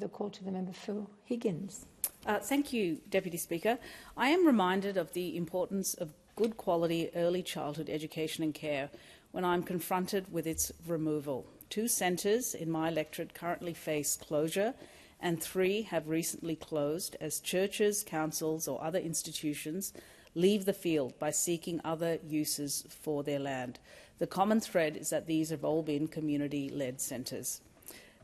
the call to the member for Higgins. Thank you, Deputy Speaker. I am reminded of the importance of good quality early childhood education and care when I'm confronted with its removal. 2 centres in my electorate currently face closure, and 3 have recently closed as churches, councils or other institutions leave the field by seeking other uses for their land. The common thread is that these have all been community-led centres.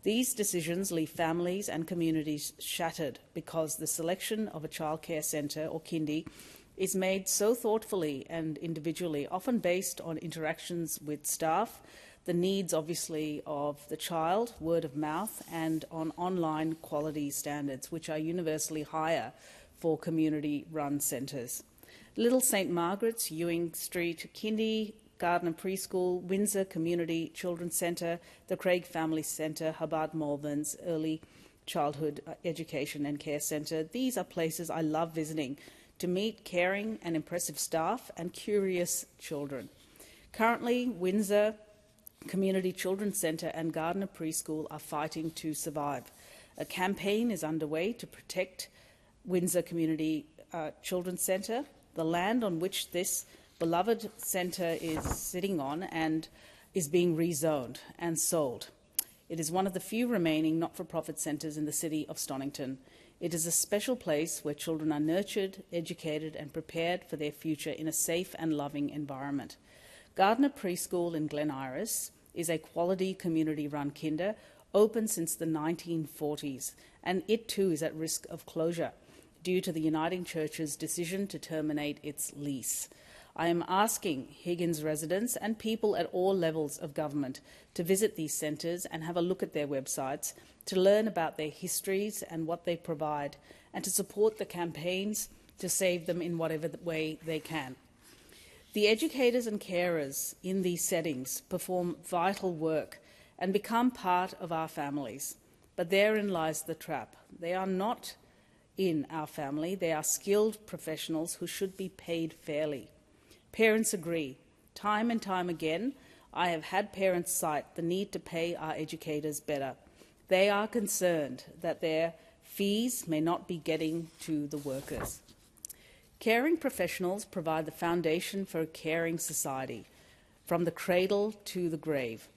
These decisions leave families and communities shattered because the selection of a childcare centre or kindy is made so thoughtfully and individually, often based on interactions with staff, the needs, obviously, of the child, word of mouth, and on online quality standards, which are universally higher for community-run centres. Little St Margaret's, Ewing Street Kindy, Garden and Preschool, Windsor Community Children's Centre, the Craig Family Centre, Hubbard Malvern's Early Childhood Education and Care Centre. These are places I love visiting to meet caring and impressive staff and curious children. Currently, Windsor Community Children's Centre and Gardner Preschool are fighting to survive. A campaign is underway to protect Windsor Community Children's Centre, the land on which this beloved centre is sitting on and is being rezoned and sold. It is one of the few remaining not-for-profit centres in the city of Stonington. It is a special place where children are nurtured, educated and prepared for their future in a safe and loving environment. Gardner Preschool in Glen Iris is a quality community-run kinder, open since the 1940s, and it too is at risk of closure due to the Uniting Church's decision to terminate its lease. I am asking Higgins residents and people at all levels of government to visit these centres and have a look at their websites, to learn about their histories and what they provide, and to support the campaigns to save them in whatever way they can. The educators and carers in these settings perform vital work and become part of our families. But therein lies the trap. They are not in our family. They are skilled professionals who should be paid fairly. Parents agree. Time and time again, I have had parents cite the need to pay our educators better. They are concerned that their fees may not be getting to the workers. Caring professionals provide the foundation for a caring society, from the cradle to the grave.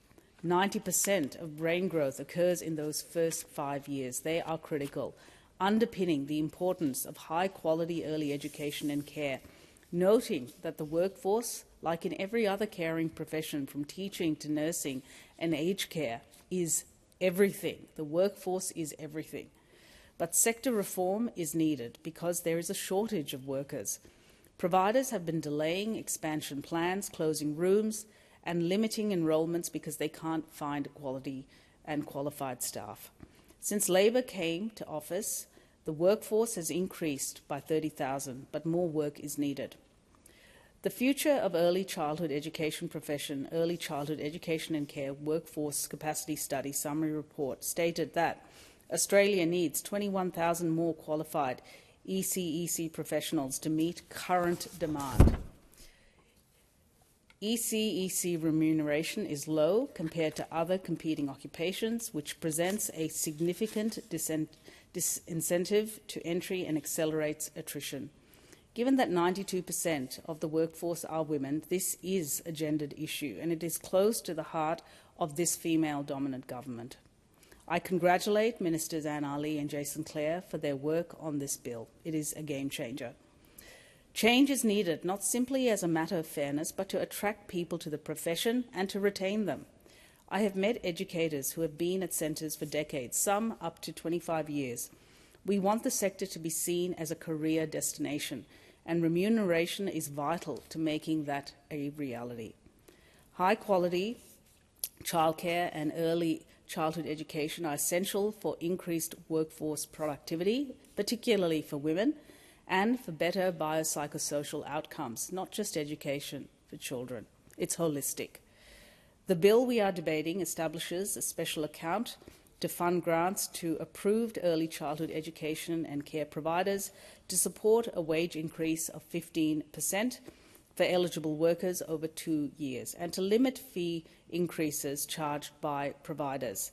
90% of brain growth occurs in those first 5 years. They are critical, underpinning the importance of high-quality early education and care, noting that the workforce, like in every other caring profession, from teaching to nursing and aged care, is everything. The workforce is everything. But sector reform is needed because there is a shortage of workers. Providers have been delaying expansion plans, closing rooms, and limiting enrolments because they can't find quality and qualified staff. Since Labor came to office, the workforce has increased by 30,000, but more work is needed. The Future of Early Childhood Education Profession, Early Childhood Education and Care Workforce Capacity Study Summary Report stated that Australia needs 21,000 more qualified ECEC professionals to meet current demand. ECEC remuneration is low compared to other competing occupations, which presents a significant disincentive to entry and accelerates attrition. Given that 92% of the workforce are women, this is a gendered issue, and it is close to the heart of this female-dominant government. I congratulate Ministers Anne Ali and Jason Clare for their work on this bill. It is a game-changer. Change is needed not simply as a matter of fairness, but to attract people to the profession and to retain them. I have met educators who have been at centres for decades, some up to 25 years. We want the sector to be seen as a career destination, and remuneration is vital to making that a reality. High-quality childcare and early childhood education are essential for increased workforce productivity, particularly for women, and for better biopsychosocial outcomes, not just education for children. It's holistic. The bill we are debating establishes a special account to fund grants to approved early childhood education and care providers to support a wage increase of 15% for eligible workers over 2 years, and to limit fee increases charged by providers.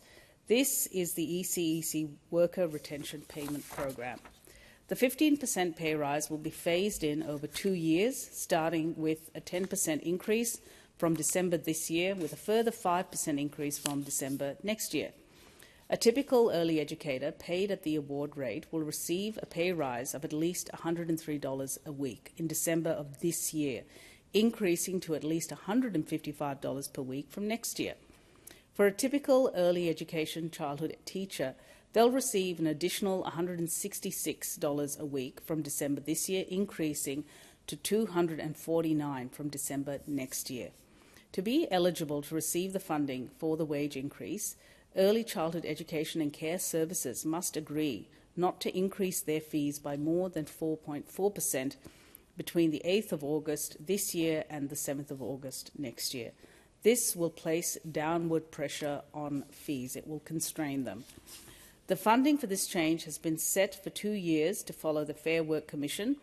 This is the ECEC Worker Retention Payment Program. The 15% pay rise will be phased in over 2 years, starting with a 10% increase from December this year, with a further 5% increase from December next year. A typical early educator paid at the award rate will receive a pay rise of at least $103 a week in December of this year, increasing to at least $155 per week from next year. For a typical early education childhood teacher, they'll receive an additional $166 a week from December this year, increasing to $249 from December next year. To be eligible to receive the funding for the wage increase, early childhood education and care services must agree not to increase their fees by more than 4.4% between the 8th of August this year and the 7th of August next year. This will place downward pressure on fees. It will constrain them. The funding for this change has been set for 2 years to follow the Fair Work Commission,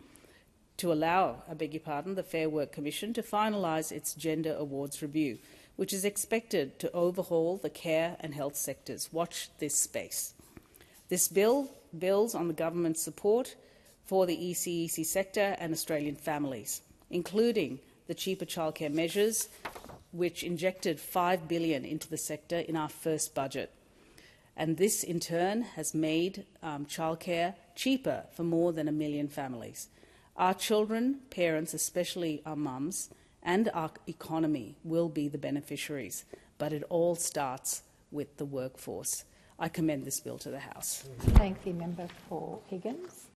the Fair Work Commission to finalise its Gender Awards Review, which is expected to overhaul the care and health sectors. Watch this space. This bill builds on the government's support for the ECEC sector and Australian families, including the cheaper childcare measures, which injected $5 billion into the sector in our first budget. And this, in turn, has made childcare cheaper for more than 1 million families. Our children, parents, especially our mums, and our economy will be the beneficiaries, but it all starts with the workforce. I commend this bill to the House. Thank the member for Higgins.